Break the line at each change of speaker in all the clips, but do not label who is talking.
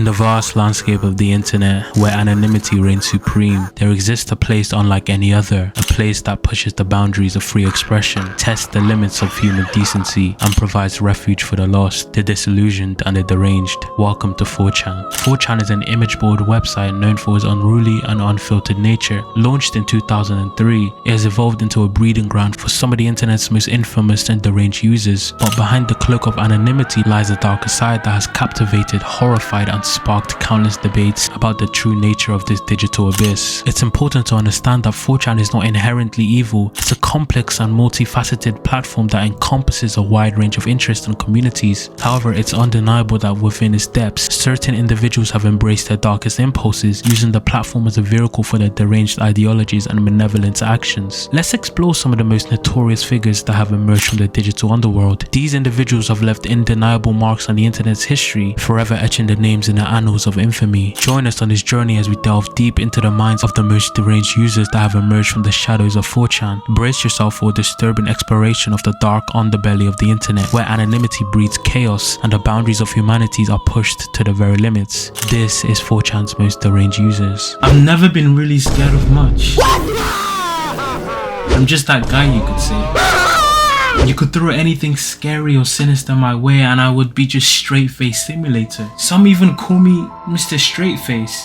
In the vast landscape of the internet, where anonymity reigns supreme, there exists a place unlike any other, a place that pushes the boundaries of free expression, tests the limits of human decency, and provides refuge for the lost, the disillusioned, and the deranged. Welcome to 4chan. 4chan is an image board website known for its unruly and unfiltered nature. Launched in 2003, it has evolved into a breeding ground for some of the internet's most infamous and deranged users. But behind the cloak of anonymity lies a darker side that has captivated, horrified, and sparked countless debates about the true nature of this digital abyss. It's important to understand that 4chan is not inherently evil. It's a complex and multifaceted platform that encompasses a wide range of interests and communities. However, it's undeniable that within its depths, certain individuals have embraced their darkest impulses, using the platform as a vehicle for their deranged ideologies and malevolent actions. Let's explore some of the most notorious figures that have emerged from the digital underworld. These individuals have left undeniable marks on the internet's history, forever etching their names in the annals of infamy. Join us on this journey as we delve deep into the minds of the most deranged users that have emerged from the shadows of 4chan. Brace yourself for a disturbing exploration of the dark underbelly of the internet, where anonymity breeds chaos and the boundaries of humanity are pushed to the very limits. This is 4chan's most deranged users. I've never been really scared of much. I'm just that guy, you could say. You could throw anything scary or sinister my way and I would be just straight face simulator. Some even call me Mr. Straight Face.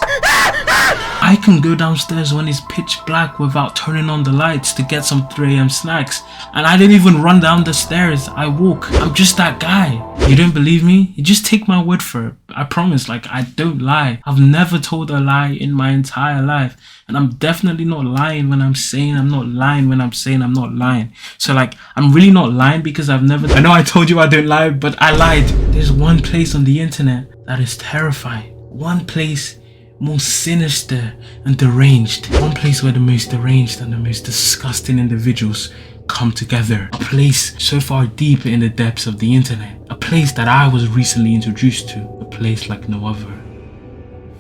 I can go downstairs when it's pitch black without turning on the lights to get some 3 AM snacks, and I didn't even run down the stairs, I walk. I'm just that guy. You don't believe me? You just take my word for it. I promise, I don't lie. I've never told a lie in my entire life, and I'm definitely not lying when I'm saying I'm not lying when I'm saying I'm not lying. So I'm really not lying because I know I told you I don't lie, but I lied. There's one place on the internet that is terrifying. One place more sinister and deranged. One place where the most deranged and the most disgusting individuals come together. A place so far deep in the depths of the internet. A place that I was recently introduced to. A place like no other.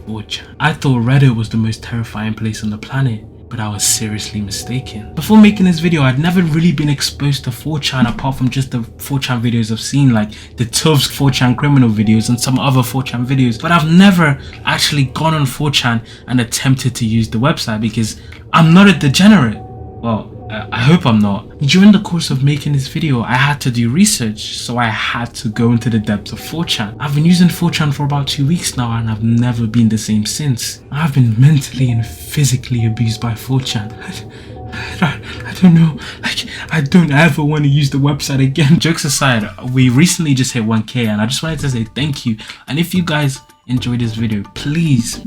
4chan. I thought Reddit was the most terrifying place on the planet, but I was seriously mistaken. Before making this video, I'd never really been exposed to 4chan apart from just the 4chan videos I've seen, like the Tuv's 4chan criminal videos and some other 4chan videos, but I've never actually gone on 4chan and attempted to use the website because I'm not a degenerate. Well, I hope I'm not. During the course of making this video, I had to do research, so I had to go into the depths of 4chan. I've been using 4chan for about 2 weeks now and I've never been the same since. I've been mentally and physically abused by 4chan. I don't know, I don't ever want to use the website again. Jokes aside, we recently just hit 1K and I just wanted to say thank you. And if you guys enjoyed this video, please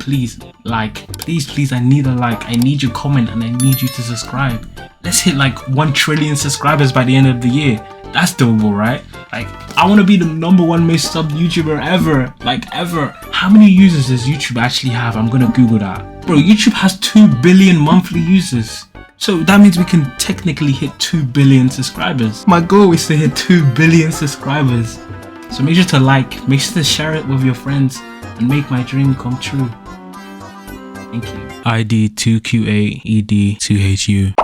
like, please, I need a like, I need your comment, and I need you to subscribe. Let's hit 1 trillion subscribers by the end of the year. That's doable, right? I want to be the #1 most subbed YouTuber ever, ever. How many users does YouTube actually have? I'm gonna Google that. Bro, YouTube has 2 billion monthly users. So that means we can technically hit 2 billion subscribers. My goal is to hit 2 billion subscribers. So make sure to make sure to share it with your friends, and make my dream come true. Thank you. ID 2Q8ED2HU.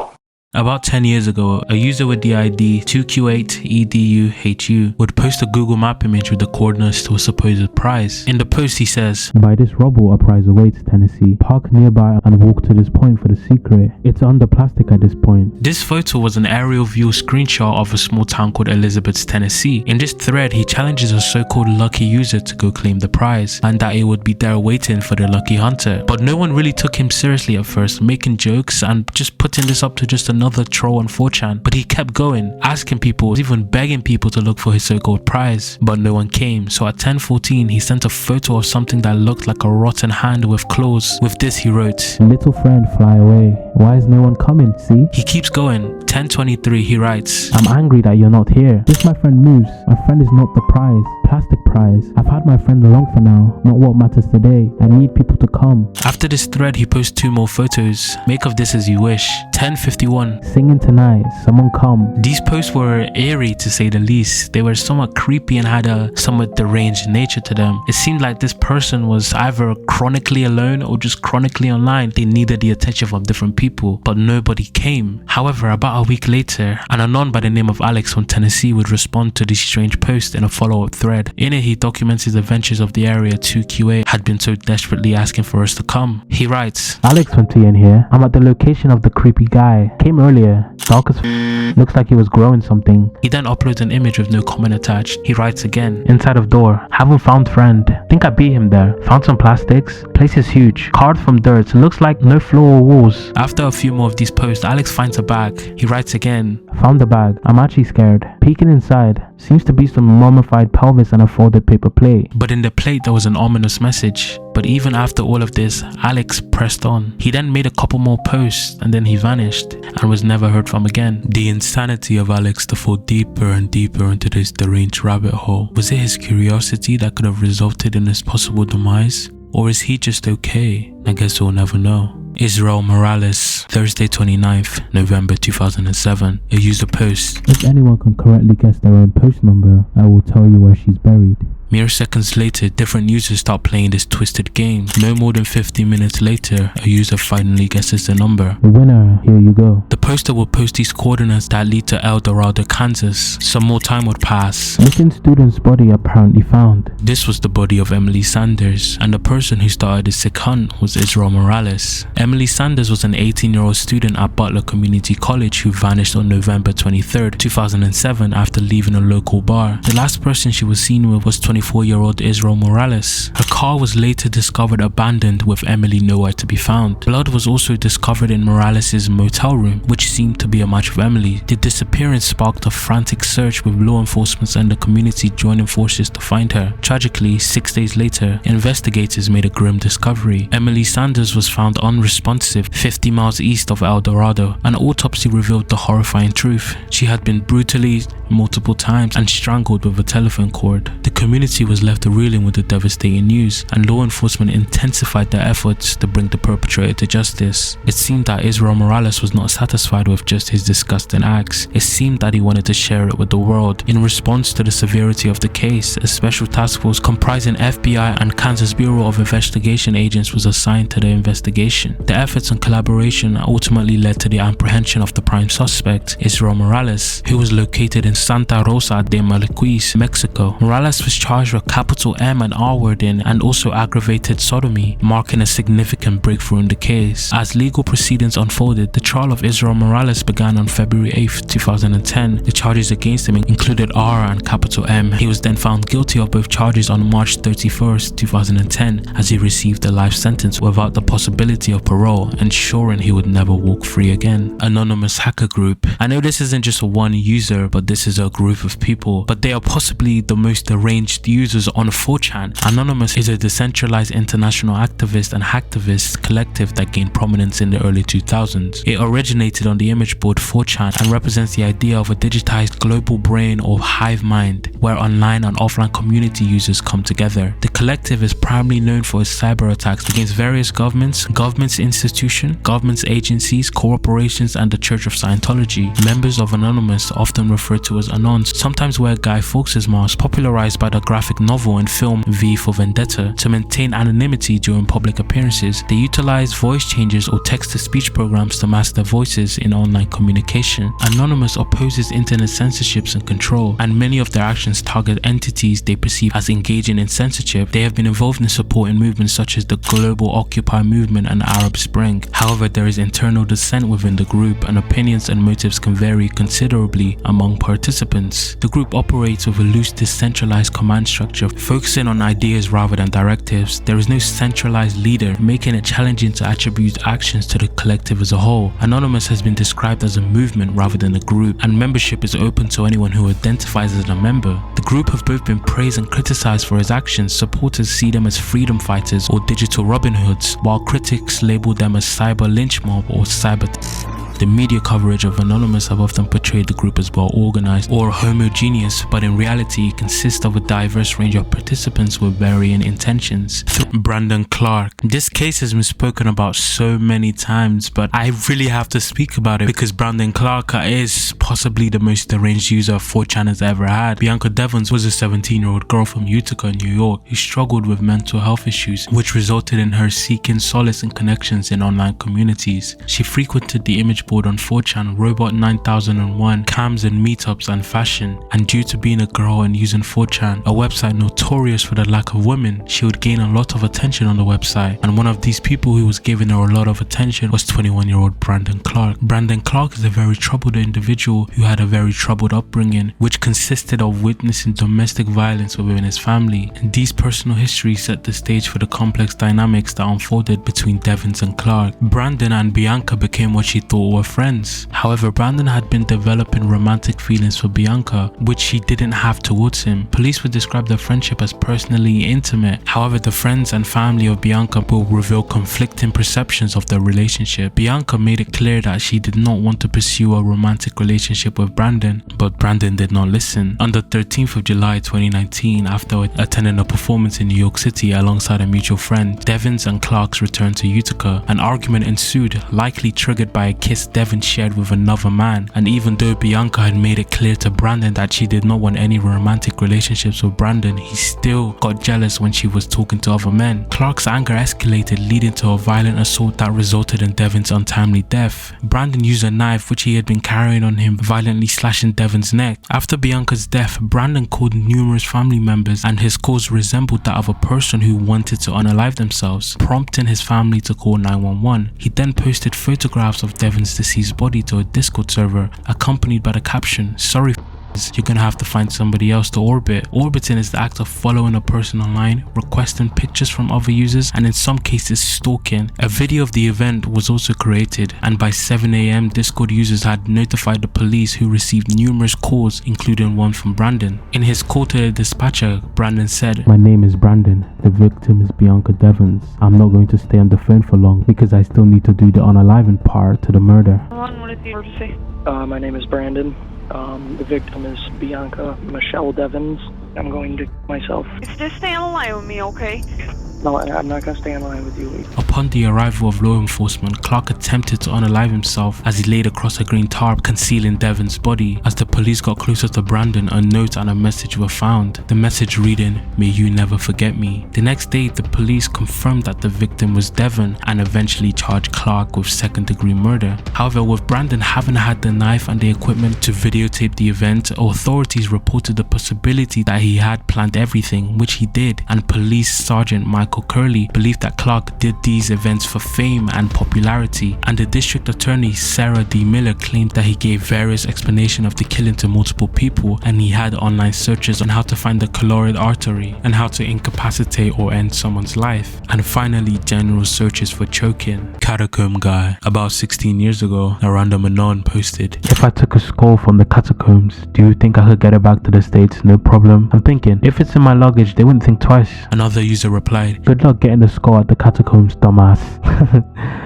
About 10 years ago, a user with the ID 2Q8EDUHU would post a Google Map image with the coordinates to a supposed prize. In the post he says, "By this rubble a prize awaits, Tennessee. Park nearby and walk to this point for the secret. It's under plastic at this point." This photo was an aerial view screenshot of a small town called Elizabeth, Tennessee. In this thread, he challenges a so-called lucky user to go claim the prize, and that it would be there waiting for the lucky hunter. But no one really took him seriously at first, making jokes and just putting this up to just another troll on 4chan. But he kept going, asking people, even begging people to look for his so-called prize, but no one came. So at 10:14, he sent a photo of something that looked like a rotten hand with claws. With this he wrote, "Little friend, fly away. Why is no one coming? See?" He keeps going. 10:23 he writes, "I'm angry that you're not here. This my friend moves. My friend is not the prize. Plastic prize. I've had my friend along for now. Not what matters today. I need people to come." After this thread he posts 2 more photos. Make of this as you wish. 10:51, "Singing tonight, someone come." These posts were eerie to say the least. They were somewhat creepy and had a somewhat deranged nature to them. It seemed like this person was either chronically alone or just chronically online. They needed the attention of different people, but nobody came. However, about a week later, an anon by the name of Alex from Tennessee would respond to this strange post in a follow-up thread. thread. In it, he documents his adventures of the area 2QA had been so desperately asking for us to come. He writes,
Alex 20 in here. I'm at the location of the creepy guy. Came earlier. Dark as looks like he was growing something.
He then uploads an image with no comment attached. He writes again,
Inside of door. Haven't found friend. Think I beat him there. Found some plastics. Place is huge. Carved from dirt. Looks like no floor or walls.
After a few more of these posts, Alex finds a bag. He writes again,
Found the bag. I'm actually scared. Peeking inside. Seems to be some mummified pelvis and a folded paper plate.
but in the plate there was an ominous message. But even after all of this, Alex pressed on. He then made a couple more posts and then he vanished and was never heard from again. The insanity of Alex to fall deeper and deeper into this deranged rabbit hole. Was it his curiosity that could have resulted in his possible demise? Or is he just okay? I guess we'll never know. Israel Morales, Thursday 29th November 2007. A user post.
If anyone can correctly guess their own post number, I will tell you where she's buried.
Mere seconds later, different users start playing this twisted game. No more than 15 minutes later, a user finally guesses the number.
The winner, here you go.
The poster will post these coordinates that lead to El Dorado, Kansas. Some more time would pass.
Missing student's body apparently found.
This was the body of Emily Sanders, and the person who started the sick hunt was Israel Morales. Emily Sanders was an 18-year-old student at Butler Community College who vanished on November 23rd, 2007 after leaving a local bar. The last person she was seen with was 24-year-old Israel Morales. Her car was later discovered abandoned with Emily nowhere to be found. Blood was also discovered in Morales' motel room, which seemed to be a match of Emily. The disappearance sparked a frantic search with law enforcement and the community joining forces to find her. Tragically, 6 days later, investigators made a grim discovery. Emily Sanders was found unresponsive 50 miles east of El Dorado. An autopsy revealed the horrifying truth. She had been brutally multiple times and strangled with a telephone cord. The community was left reeling with the devastating news, and law enforcement intensified their efforts to bring the perpetrator to justice. It seemed that Israel Morales was not satisfied with just his disgusting acts. It seemed that he wanted to share it with the world. In response to the severity of the case, a special task force comprising FBI and Kansas Bureau of Investigation agents was assigned to the investigation. The efforts and collaboration ultimately led to the apprehension of the prime suspect, Israel Morales, who was located in Santa Rosa de Marquis, Mexico. Morales was charged with capital M and R wording and also aggravated sodomy, marking a significant breakthrough in the case. As legal proceedings unfolded, the trial of Israel Morales began on February 8, 2010. The charges against him included R and capital M. He was then found guilty of both charges on March 31, 2010, as he received a life sentence without the possibility of parole, ensuring he would never walk free again. Anonymous hacker group. I know this isn't just one user, but this is a group of people, but they are possibly the most deranged users on 4chan. Anonymous is a decentralized international activist and hacktivist collective that gained prominence in the early 2000s. It originated on the imageboard 4chan and represents the idea of a digitized global brain or hive mind, where online and offline community users come together. The collective is primarily known for its cyber attacks against various governments, institutions, governments agencies, corporations, and the Church of Scientology. Members of Anonymous, often referred to as Anons, sometimes wear Guy Fawkes' mask, popularized by the graphic novel and film V for Vendetta, to maintain anonymity during public appearances. They utilize voice changes or text-to-speech programs to mask their voices in online communication. Anonymous opposes internet censorships and control, and many of their actions target entities they perceive as engaging in censorship. They have been involved in supporting movements such as the Global Occupy movement and Arab Spring. However, there is internal dissent within the group, and opinions and motives can vary considerably among participants. The group operates with a loose, decentralized command structure, focusing on ideas rather than directives. There is no centralized leader, making it challenging to attribute actions to the collective as a whole. Anonymous has been described as a movement rather than a group, and membership is open to anyone who identifies as a member. The group have both been praised and criticized for its actions. Supporters see them as freedom fighters or digital Robin Hoods, while critics label them as cyber lynch mob or cyber. The media coverage of Anonymous have often portrayed the group as well organized or homogeneous, but in reality it consists of a diverse range of participants with varying intentions. Brandon Clark. This case has been spoken about so many times, but I really have to speak about it because Brandon Clark is possibly the most deranged user 4chan has ever had. Bianca Devons was a 17-year-old girl from Utica, New York, who struggled with mental health issues, which resulted in her seeking solace and connections in online communities. She frequented the image imageboard on 4chan, Robot 9001, cams and meetups and fashion. And due to being a girl and using 4chan, a website notorious for the lack of women, she would gain a lot of attention on the website. And one of these people who was giving her a lot of attention was 21-year-old Brandon Clark. Brandon Clark is a very troubled individual who had a very troubled upbringing, which consisted of witnessing domestic violence within his family. And these personal histories set the stage for the complex dynamics that unfolded between Devins and Clark. Brandon and Bianca became what she thought were friends. However, Brandon had been developing romantic feelings for Bianca, which she didn't have towards him. Police would describe their friendship as personally intimate. However, the friends and family of Bianca will reveal conflicting perceptions of their relationship. Bianca made it clear that she did not want to pursue a romantic relationship with Brandon, but Brandon did not listen. On the 13th of July 2019, after attending a performance in New York City alongside a mutual friend, Devins and Clarks returned to Utica. An argument ensued, likely triggered by a kiss Devins shared with another man. And even though Bianca had made it clear to Brandon that she did not want any romantic relationships with Brandon, he still got jealous when she was talking to other men. Clark's anger escalated, leading to a violent assault that resulted in Devins' untimely death. Brandon used a knife which he had been carrying on him, violently slashing Devins' neck. After Bianca's death, Brandon called numerous family members, and his calls resembled that of a person who wanted to unalive themselves, prompting his family to call 911. He then posted photographs of Devins' deceased body to a Discord server, accompanied by the caption, "Sorry, you're gonna have to find somebody else to orbit." Orbiting is the act of following a person online, requesting pictures from other users, and in some cases stalking. A video of the event was also created, and by 7 AM Discord users had notified the police, who received numerous calls, including one from Brandon. In his call to the dispatcher, Brandon said,
"My name is Brandon. The victim is Bianca Devins. I'm not going to stay on the phone for long because I still need to do the unaliving part to the murder."
What is the emergency?
My name is Brandon. The victim is Bianca Michelle Devins. I'm going to myself.
Just stay on the line with me, okay?
No, I'm not going to stay in line with you.
Upon the arrival of law enforcement, Clark attempted to unalive himself as he laid across a green tarp concealing Devins' body. As the police got closer to Brandon, a note and a message were found. The message reading, "May you never forget me." The next day, the police confirmed that the victim was Devin and eventually charged Clark with second-degree murder. However, with Brandon having had the knife and the equipment to videotape the event, authorities reported the possibility that he had planned everything, which he did, and Police Sergeant Michael Curley believed that Clark did these events for fame and popularity, and the district attorney Sarah D. Miller claimed that he gave various explanations of the killing to multiple people, and he had online searches on how to find the carotid artery and how to incapacitate or end someone's life, and finally general searches for choking. Catacomb guy. About 16 years ago, a random anon posted,
"If I took a skull from the catacombs, do you think I could get it back to the States? No problem. I'm thinking, if it's in my luggage, they wouldn't think twice."
Another user replied,
"Good luck getting the skull at the catacombs, dumbass."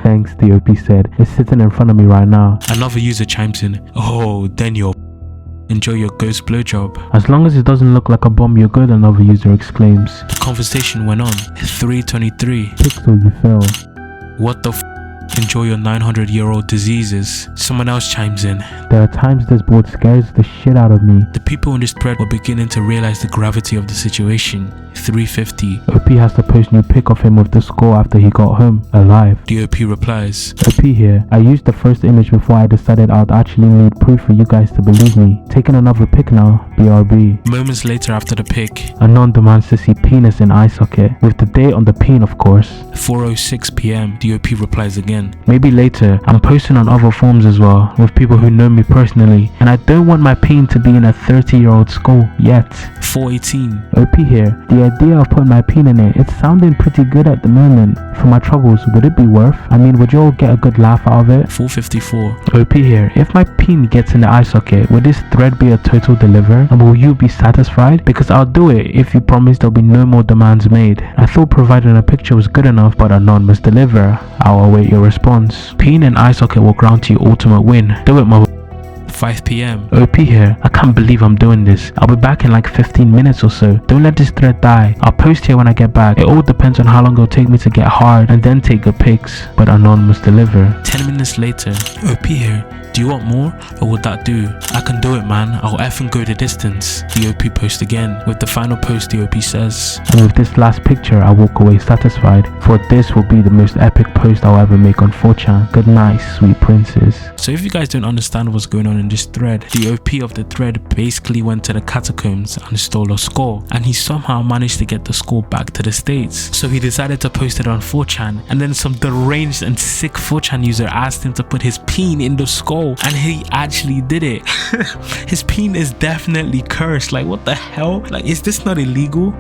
"Thanks," the OP said. "It's sitting in front of me right now."
Another user chimes in, "Oh, then you're enjoy your ghost blowjob."
"As long as it doesn't look like a bomb, you're good," another user exclaims.
The conversation went on. 323.
"Pixel, you fell."
"What the f***? Enjoy your 900-year-old diseases." Someone else chimes in,
"There are times this board scares the shit out of me."
The people in this thread were beginning to realize the gravity of the situation. 350.
OP has to post new pic of him with the skull after he got home, alive.
The OP replies,
"OP here. I used the first image before I decided I'd actually need proof for you guys to believe me. Taking another pic now, BRB."
Moments later after the pic,
A non-demand sissy penis in eye socket, with the date on the peen of course.
4:06 PM, the OP replies again,
"Maybe later. I'm posting on other forums as well, with people who know me personally, and I don't want my peen to be in a 30-year-old skull yet."
4:18.
OP here. The idea of putting my peen in it's sounding pretty good at the moment. For my troubles, would it be worth? I mean, would you all get a good laugh out of it?
4:54.
OP here. If my peen gets in the eye socket, would this thread be a total deliver? And will you be satisfied? Because I'll do it if you promise there'll be no more demands made. I thought providing a picture was good enough, but Anon must deliver. I'll await your response. Peen and eye socket will grant you ultimate win. Do it, mother.
5 PM.
OP here. I can't believe I'm doing this. I'll be back in like 15 minutes or so. Don't let this thread die. I'll post here when I get back. It all depends on how long it'll take me to get hard and then take good pics. But Anon must deliver.
10 minutes later. OP here.
Do you want more, or would that do? I can do it, man. I'll effing go the distance. The OP post again. With the final post, the OP says, and with this last picture, I walk away satisfied, for this will be the most epic post I'll ever make on 4chan. Good night, sweet princes. So if you guys don't understand what's going on in this thread, the OP of the thread basically went to the catacombs and stole a score, and he somehow managed to get the score back to the States. So he decided to post it on 4chan, and then some deranged and sick 4chan user asked him to put his peen in the skull, and he actually did it. His peen is definitely cursed. Like, what the hell? Like, is this not illegal?